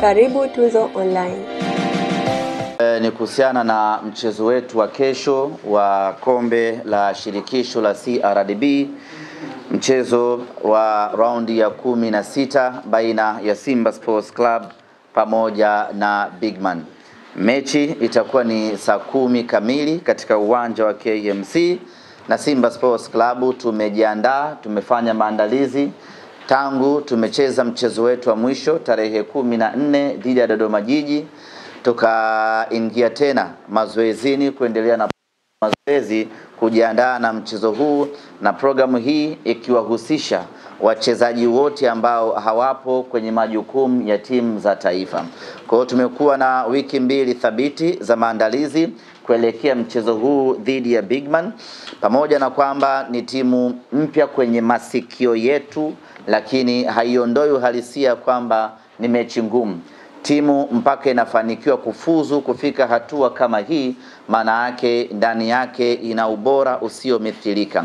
Karibu Tuzo Online. Ni kuhusiana na mchezo wetu wa kesho wa kombe la shirikisho la CRDB, mchezo wa raundi ya 16 baina ya Simba Sports Club pamoja na Bigman. Mechi itakuwa ni saa 10 kamili katika uwanja wa KMC, na Simba Sports Club tumejiandaa, tumefanya maandalizi tangu tumecheza mchezo wetu wa mwisho tarehe 14 dhidi ya Dodoma Jiji. Tukaingia tena mazoezini kuendelea na mazoezi kujiandaa na mchezo huu, na programu hii ikiwahusisha wachezaji wote ambao hawapo kwenye majukumu ya timu za taifa. Kwa hiyo tumekuwa na wiki mbili thabiti za maandalizi kuelekea mchezo huu dhidi ya Bigman, pamoja na kwamba ni timu mpya kwenye masikio yetu, lakini haiondoi uhalisia kwamba ni mechi ngumu. Timu mpaka inafanikiwa kufuzu kufika hatua kama hii, maana yake ndani yake ina ubora usiomithilika.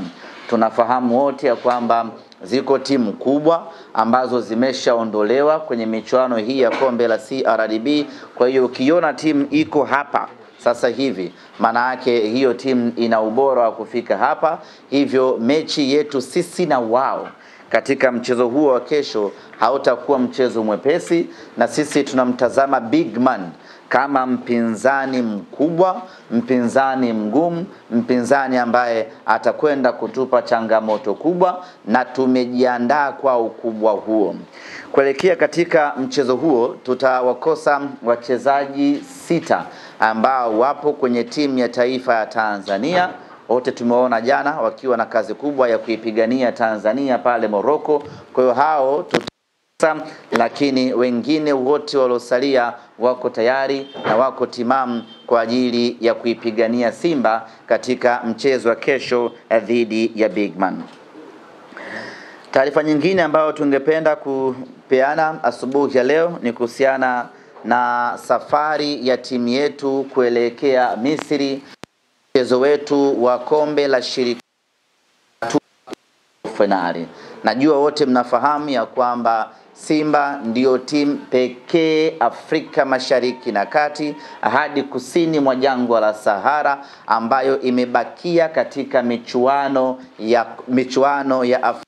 Tunafahamu wote ya kwamba ziko timu kubwa ambazo zimeshaondolewa kwenye michuano hii ya kombe la CRDB. Kwa hiyo ukiona timu iko hapa sasa hivi, maana yake hiyo timu ina ubora wa kufika hapa. Hivyo mechi yetu sisi na wao katika mchezo huo wa kesho hautakuwa mchezo mwepesi, na sisi tunamtazama Bigman kama mpinzani mkubwa, mpinzani mgumu, mpinzani ambaye atakwenda kutupa changamoto kubwa, na tumejiandaa kwa ukubwa huo. Kuelekea katika mchezo huo tutawakosa wachezaji 6 ambao wapo kwenye timu ya taifa ya Tanzania. Wote tumeona jana wakiwa na kazi kubwa ya kuipigania Tanzania pale Morocco. Kwa hiyo hao tutasa, lakini wengine wote waliosalia wako tayari na wako timamu kwa ajili ya kuipigania Simba katika mchezo wa kesho dhidi ya Bigman. Taarifa nyingine ambayo tungependa kupeana asubuhi ya leo ni kuhusiana na safari ya timu yetu kuelekea Misri. Mchezo wetu wa kombe la shirikisho finali. Najua wote mnafahamu ya kwamba Simba ndio timu pekee Afrika Mashariki na Kati hadi kusini mwa jangwa la Sahara ambayo imebakia katika michuano ya Afrika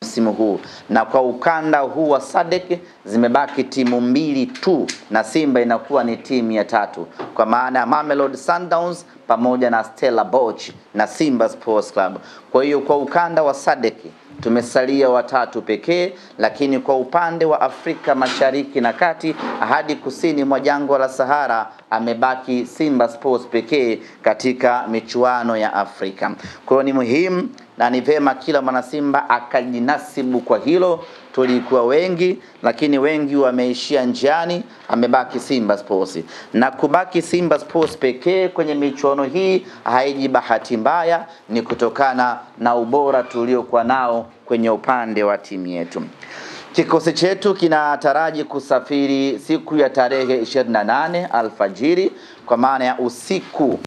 msimu huu, na kwa ukanda huu wa SADC zimebaki timu 2 tu, na Simba inakuwa ni timu ya 3, kwa maana ya Mamelodi Sundowns pamoja na Stella Bosch na Simba Sports Club. Kwa hiyo kwa ukanda wa SADC tumesalia 3 pekee, lakini kwa upande wa Afrika Mashariki na Kati hadi kusini mwa jangwa la Sahara amebaki Simba Sports pekee katika michuano ya Afrika. Kwa hiyo ni muhimu na ni vema kila mwana Simba akajinasibu kwa hilo. Tulikuwa wengi, lakini wengi wameishia njiani, amebaki Simba Sports. Na kubaki Simba Sports pekee kwenye michuano hii haiji bahati mbaya, ni kutokana na ubora tuliokuwa nao kwenye upande wa timu yetu. Kikosi chetu kinataraji kusafiri siku ya tarehe 28 alfajiri, kwa maana ya usiku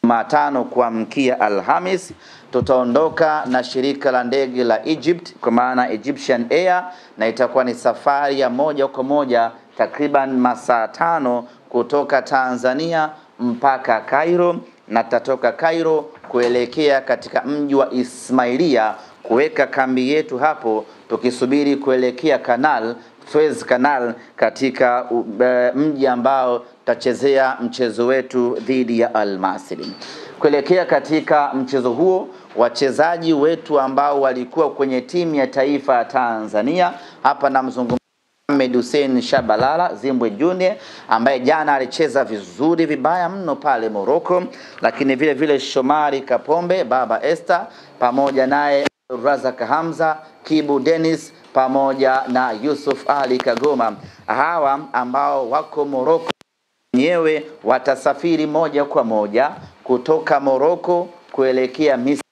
Jumatano kuamkia Alhamis. Tutaondoka na shirika la ndege la Egypt kwa maana Egyptian Air, na itakuwa ni safari ya moja kwa moja takriban masaa 5 kutoka Tanzania mpaka Cairo, na tatoka Cairo kuelekea katika mji wa Ismailia kuweka kambi yetu hapo, tukisubiri kuelekea Suez Canal katika mji ambao tutachezea mchezo wetu dhidi ya Al Masry. Kuelekea katika mchezo huo, wachezaji wetu ambao walikuwa kwenye timu ya taifa ya Tanzania, hapa namzungumzia Ahmed Hussein Shabalala Zimbwe Junior ambaye jana alicheza vizuri vibaya mno pale Morocco, lakini vile vile Shomari Kapombe, Baba Esther, pamoja naye Razak Hamza, Kibu Dennis pamoja na Yusuf Ali Kagoma. Hawa ambao wako Morocco wenyewe watasafiri moja kwa moja kutoka Morocco kuelekea Misri.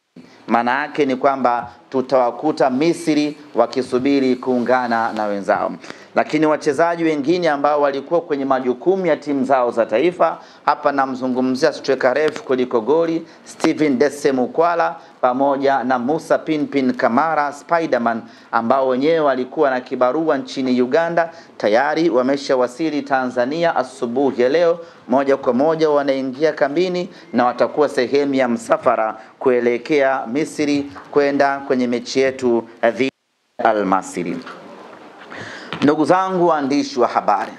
Maana yake ni kwamba tutawakuta Misri wakisubiri kuungana na wenzao. lakini wachezaji wengine ambao walikuwa kwenye majukumu ya timu zao za taifa, hapa namzungumzia striker refu kuliko goli Steven Dese Mukwala pamoja na Musa Pinpin Kamara Spiderman, ambao wenyewe walikuwa na kibarua nchini Uganda, tayari wameshawasili Tanzania asubuhi ya leo. Moja kwa moja wanaingia kambini na watakuwa sehemu ya msafara kuelekea Misri kwenda kwenye mechi yetu dhidi ya Al Masry. Ndugu zangu waandishi wa habari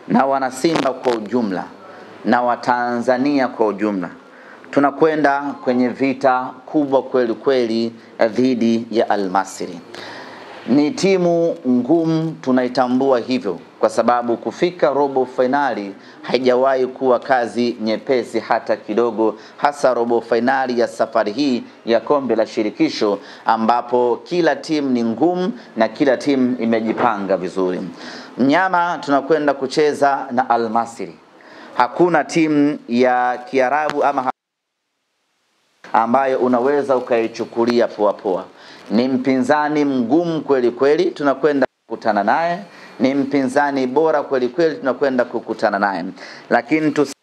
na wanasimba kwa ujumla na Watanzania kwa ujumla, tunakwenda kwenye vita kubwa kweli kweli dhidi ya Al Masry. Ni timu ngumu, tunaitambua hivyo, kwa sababu kufika robo finali haijawahi kuwa kazi nyepesi hata kidogo, hasa robo finali ya safari hii ya kombe la shirikisho, ambapo kila timu ni ngumu na kila timu imejipanga vizuri. Mnyama tunakwenda kucheza na Al Masry. Hakuna timu ya Kiarabu ama ambayo unaweza ukaichukulia poa poa. Ni mpinzani mgumu kweli kweli tunakwenda kukutana naye, ni mpinzani bora kweli kweli tunakwenda kukutana naye. Lakini tuseme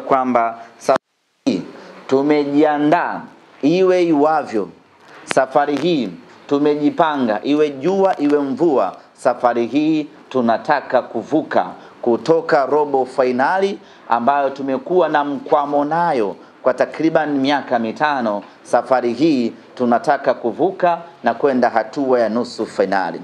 kwamba safari hii tumejiandaa iwe iwavyo. Safari hii tumejipanga iwe jua iwe mvua. Safari hii tunataka kuvuka kutoka robo finali ambayo tumekuwa na mkwamo nayo kwa takriban miaka mitano. Safari hii tunataka kuvuka na kwenda hatua ya nusu finali.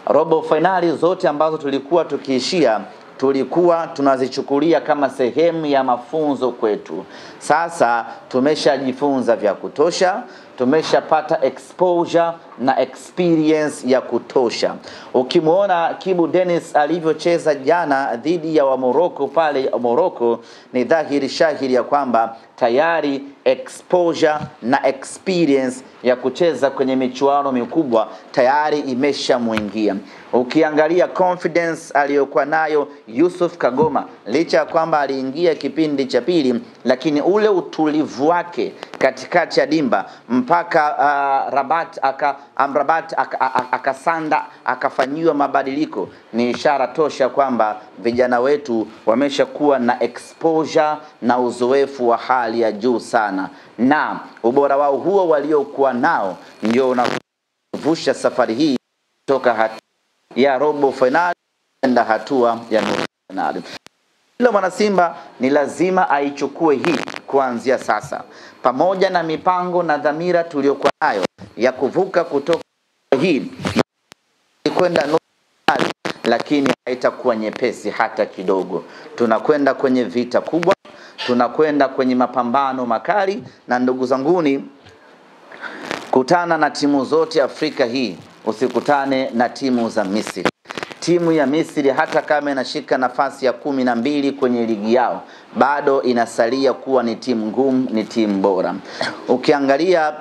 Robo finali zote ambazo tulikuwa tukiishia, tulikuwa tunazichukulia kama sehemu ya mafunzo kwetu. Sasa tumeshajifunza vya kutosha, tumeshapata exposure na experience ya kutosha. Ukimuona Kibu Dennis alivyocheza jana dhidi ya wa Morocco pale Morocco, ni dhahiri shahiri ya kwamba tayari exposure na experience ya kucheza kwenye michuano mikubwa tayari imeshamuingia. Ukiangalia confidence aliyokuwa nayo Yusuf Kagoma, licha ya kwamba aliingia kipindi cha pili, lakini ule utulivu wake katikati ya dimba mpaka Rabat akasanda akafanyiwa mabadiliko, ni ishara tosha kwamba vijana wetu wameshakuwa na exposure na uzoefu wa hali ya juu sana, na ubora wao huo waliokuwa nao ndio unavusha safari hii kutoka hatua ya robo finali kwenda hatua ya nusu finali. Kila mwana Simba ni lazima aichukue hii kuanzia sasa, pamoja na mipango na dhamira tuliyokuwa nayo ya kuvuka kutoka hii kwenda nusu finali, lakini haitakuwa nyepesi hata kidogo. Tunakwenda kwenye vita kubwa, tunakwenda kwenye mapambano makali, na ndugu zanguni, kutana na timu zote Afrika hii, usikutane na timu za Misri. Timu ya Misri hata kama inashika nafasi ya 12 kwenye ligi yao, bado inasalia kuwa ni timu ngumu, ni timu bora. Ukiangalia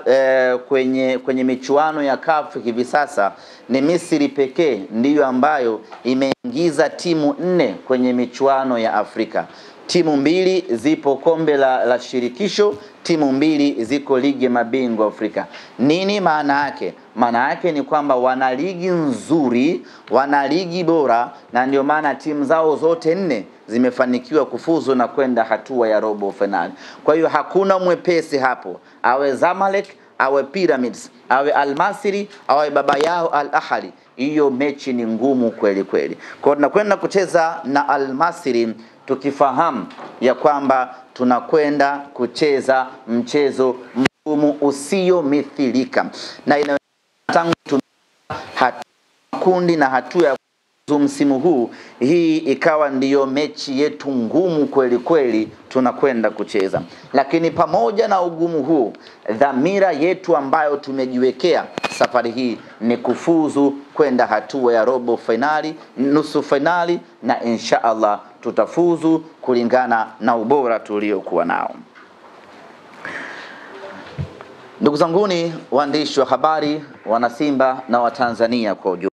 kwenye michuano ya CAF hivi sasa, ni Misri pekee ndiyo ambayo imeingiza timu 4 kwenye michuano ya Afrika. Timu 2 zipo kombe la shirikisho, timu 2 ziko ligi mabingwa Afrika. Nini maana yake? Maana yake ni kwamba wana ligi nzuri, wana ligi bora, na ndio maana timu zao zote 4 zimefanikiwa kufuzu na kwenda hatua ya robo finali. Kwa hiyo hakuna mwepesi hapo, awe Zamalek, awe Pyramids, awe Al Masry, awe baba yao Al Ahly. Hiyo mechi ni ngumu kweli kweli. Kwa hiyo tunakwenda kucheza na Al Masry tukifahamu ya kwamba tunakwenda kucheza mchezo mgumu usio mithilika, na tangu kundi na hatua ya msimu huu, hii ikawa ndiyo mechi yetu ngumu kweli kweli tunakwenda kucheza. Lakini pamoja na ugumu huu, dhamira yetu ambayo tumejiwekea safari hii ni kufuzu kwenda hatua ya robo finali, nusu finali, na insha Allah tutafuzu kulingana na ubora tuliokuwa nao. Ndugu zanguni waandishi wa habari, wana Simba na Watanzania kwa ujumla,